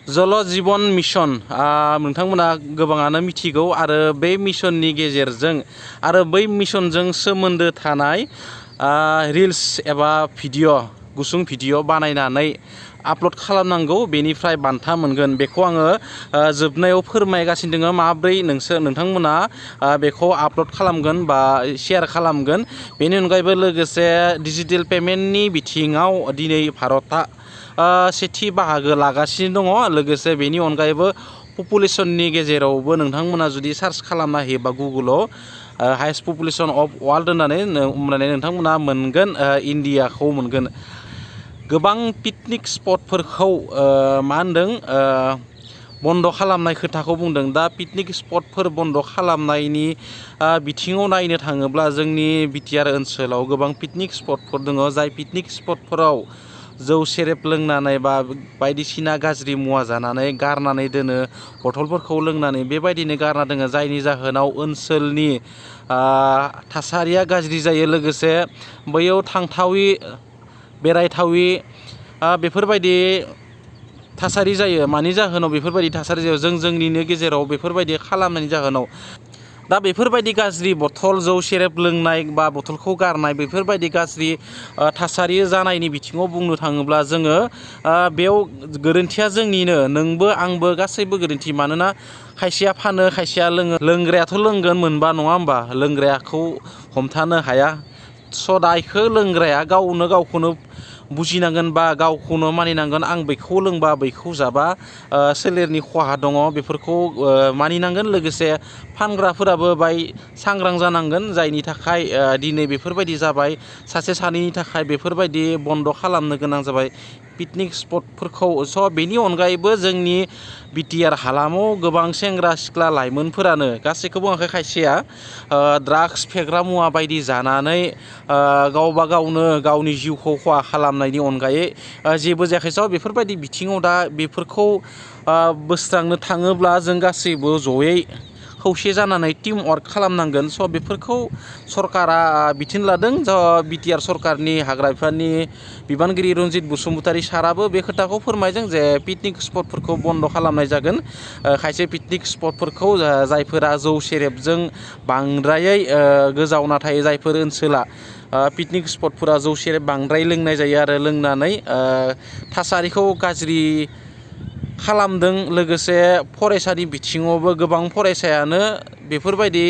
जल जीवन मिशन नोंथांमोना गोबाङानो मिथिगौ आरो बे मिशननि गेजेरजों आरो बै मिशनजों सोमोन्दो थानाय रिल्स एबा भिडिअ गुसुं भिडिअ बानायनानै आपल'ड खालामनांगौ बेनिफ्राय बान्था मोनगोन बेखौ आङो जोबनायाव फोरमायगासिनो दङ माब्रै नोंथांमोना बेखौ आपल'ड खालामगोन बा शेयार खालामगोन बेनि अनगायैबो लोगोसे डिजिटेल पेमेन्टनि बिथिङाव दिनै भारतआ सेथि बाहागो लागासिनो दङ लोगोसे बेनि अनगायैबो पपुलेसननि गेजेरावबो नोंथांमोना जुदि सार्च खालामना होयोबा गुगोलाव हाइस्ट पपुलेसन अफ वर्ल्ड होननानै नोंथांमोना मोनगोन इन्डियाखौ मोनगोन गोबां पिकनिक स्पटफोरखौ मा होनदों बन्द खालामनाय खोथाखौ बुंदों दा पिकनिक स्पटफोर बन्द खालामनायनि बिथिङाव नायनो थाङोब्ला जोंनि बिटिआर ओनसोलाव गोबां पिकनिक स्पटफोर दङ जाय पिकनिक स्पटफोराव जौ सेरेब लोंनानै बा बायदिसिना गाज्रि मुवा जानानै गारनानै दोनो बथलफोरखौ लोंनानै बेबायदिनो गारना दोनो जायनि जाहोनाव ओनसोलनि थासारिया गाज्रि जायो लोगोसे बैयाव थांथावि बेरायथावि बेफोरबायदि थासारि जायो मानि जाहोनाव बेफोरबायदि थासारि जायो जोंनिनो गेजेराव बेफोरबायदि खालामनायनि जाहोनाव दा बेफोरबायदि गाज्रि बथल जौ सेरेब लोंनाय बा बथलखौ गारनाय बेफोरबायदि गाज्रि थासारि जानायनि बिथिङाव बुंनो थाङोब्ला जोङो बेयाव गोरोन्थिया जोंनिनो नोंबो आंबो गासैबो गोरोन्थि मानोना खायसेया फानो खायसेया लोङो लोंग्रायाथ' लोंगोन मोनबा नङा होमबा लोंग्रायाखौ हमथानो हाया सदाइखौ लोंग्राया गावखौनो बुजिनांगोन बा गावखौनो मानिनांगोन आं बेखौ लोंबा बैखौ जाबा सोलेरनि खहा दङ बेफोरखौ मानिनांगोन लोगोसे फानग्राफोराबो बाय सांग्रां जानांगोन जायनि थाखाय दिनै बेफोरबायदि जाबाय सासे सानैनि थाखाय बेफोरबायदि बन्द खालामनो गोनां जाबाय पिकनिक स्पटफोरखौ स' बेनि अनगायैबो जोंनि बिटिआर हालामाव गोबां सेंग्रा सिख्ला लाइमोनफोरानो गासैखौबो आखाइ खायसेया ड्राग्स फेग्रा मुवा बायदि जानानै गावबा गावनो गावनि जिउखौ खहा खालामनायनि अनगायै जेबो जायाखै स' बेफोरबायदि बिथिङाव दा बेफोरखौ बोस्रांनो थाङोब्ला जों गासैबो जयै खौसे जानानै टिम वार्क खालामनांगोन स' बेफोरखौ सरकारा बिथोन लादों बिटिआर सरकारनि हाग्रा बिफाननि बिबानगिरि रन्जित बसुमतारी साराबो बे खोथाखौ फोरमायदों जे पिकनिक स्पटफोरखौ बन्द खालामनाय जागोन खायसे पिकनिक स्पटफोरखौ जायफोरा जौ सेरेबजों बांद्रायै गोजावना थायो जायफोर ओनसोला पिकनिक स्पटफोरा जौ सेरेब बांद्राय लोंनाय जायो आरो लोंनानै थासारिखौ गाज्रि खालामदों लोगोसे फरायसानि बिथिङावबो गोबां फरायसायानो बेफोरबायदि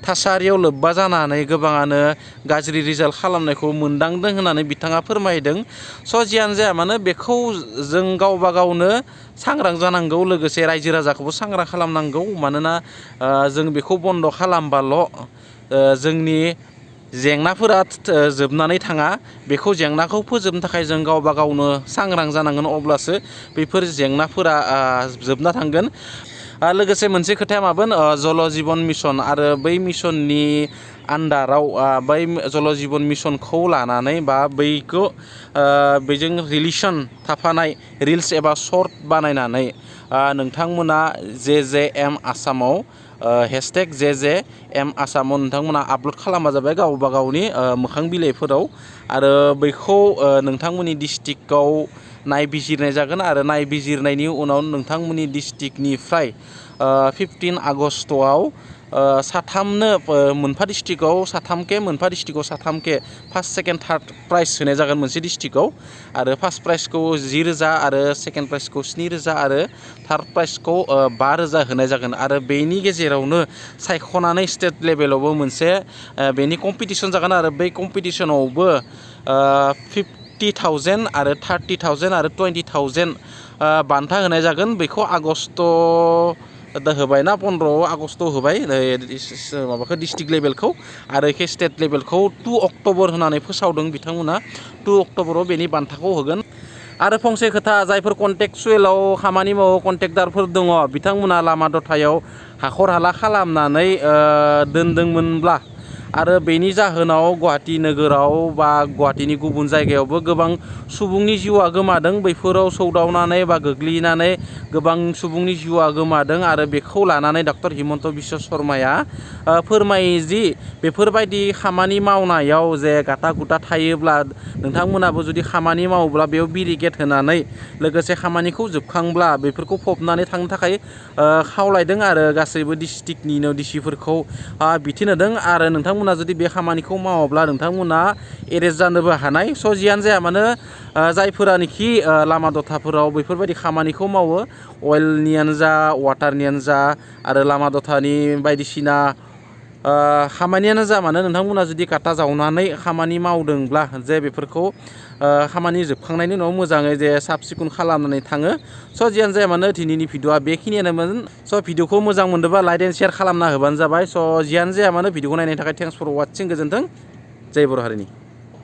थासारियाव लोब्बा जानानै गोबाङानो गाज्रि रिजाल्ट खालामनायखौ मोनदांदों होननानै बिथाङा फोरमायदों स' जियानो जाया मानो बेखौ जों गावबा गावनो सांग्रां जानांगौ लोगोसे रायजो राजाखौबो सांग्रां खालामनांगौ मानोना जों बेखौ बन्द खालामबाल' जोंनि जेंनाफोरा जोबनानै थाङा बेखौ जेंनाखौ फोजोबनो थाखाय जों गावबा गावनो सांग्रां जानांगोन अब्लासो बेफोर जेंनाफोरा जोबना थांगोन लोगोसे मोनसे खोथाया मामोन जल जीवन मिशन आरो बै मिशननि आन्डाराव बै जल जीवन मिशनखौ लानानै बा बैखौ बेजों रिलेसन थाफानाय रिल्स एबा सर्ट बानायनानै नोंथांमोना JJM आसामाव हेशटेग JJM आसामाव नोंथांमोना आपल'ड खालामबा जाबाय गावबा गावनि मोखां बिलाइफोराव आरो बैखौ नोंथांमोननि डिस्ट्रिक्टआव नायबिजिरनाय जागोन आरो नायबिजिरनायनि उनाव नोंथांमोननि डिस्ट्रिक्टनिफ्राय 15 आगस्टआव साथामनो मोनफा डिस्ट्रिक्टआव साथामके मोनफा डिस्ट्रिक्टआव साथामके फार्स्ट सेकेन्ड थार्ड प्राइज होनाय जागोन मोनसे डिस्ट्रिक्टआव आरो फार्स्ट प्राइजखौ 10,000 आरो सेकेन्ड प्राइजखौ 7,000 आरो थार्ड प्राइजखौ 5,000 होनाय जागोन आरो बेनि गेजेरावनो सायख'नानै स्टेट लेभेलावबो मोनसे बेनि कम्पिटिसन जागोन आरो बै कम्पिटिसनावबो 50,000 आरो 30,000 आरो 20,000 बान्था होनाय जागोन बेखौ आगस्ट होबाय ना 15 आगस्टआव होबाय माबाखौ डिस्ट्रिक्ट लेभेलखौ आरो स्टेट लेभेलखौ 2 अक्ट'बर होनानै फोसावदों बिथांमोना 2 अक्ट'बराव बेनि बान्थाखौ होगोन आरो फंसे खोथा जायफोर कन्ट्रेक्टसुवेलाव खामानि मावो कन्ट्रेक्टारफोर दङ बिथांमोना लामा दथायाव हाखर हाला खालामनानै दोनदोंमोनब्ला आरो बेनि जाहोनाव गुवाहाटी नोगोराव बा गुवाहाटीनि गुबुन जायगायावबो गोबां सुबुंनि जिउआ गोमादों। बैफोराव सौदावनानै बा गोग्लैनानै गोबां सुबुंनि जिउआ गोमादों आरो बेखौ लानानै डक्टर हिमन्त बिश्व शर्माया फोरमायो जि बेफोरबायदि खामानि मावनायाव जे गाथा गुथा थायोब्ला नोंथांमोनाबो जुदि खामानि मावोब्ला बेयाव बेरिकेड होनानै लोगोसे खामानिखौ जोबखांब्ला बेफोरखौ फबनानै थांनो थाखाय खावलायदों आरो गासैबो डिस्ट्रिक्टनि डिसिफोरखौ बिथोन होदों आरो नोंथांमोना जुदि बे खामानिखौ मावाब्ला नोंथांमोना एरेस्ट जानोबो हानाय। स' जियानो जाया मानो जायफोरानोखि लामा दथाफोराव बेफोरबायदि खामानिखौ मावो अइलनियानो जा वाटारनियानो जा आरो लामा दथानि बायदिसिना खामानियानो जा मानो नोंथांमोना जुदि गाथा जावनानै खामानि मावदोंब्ला जे बेफोरखौ खामानि जोबखांनायनि उनाव मोजाङै जे साब सिखुन खालामनानै थाङो। स' जियानो जाया मानो दिनैनि भिडिअआ बेखिनियानोमोन। स' भिडिअखौ मोजां मोनदोंबा लाइक एन्ड शेयार खालामना होबानो जाबाय। स' जियानो जाया मानो भिडिअखौ नायनायनि थाखाय थेंक्स फर वाचिं। गोजोन्थों। जय बर' हारिनि।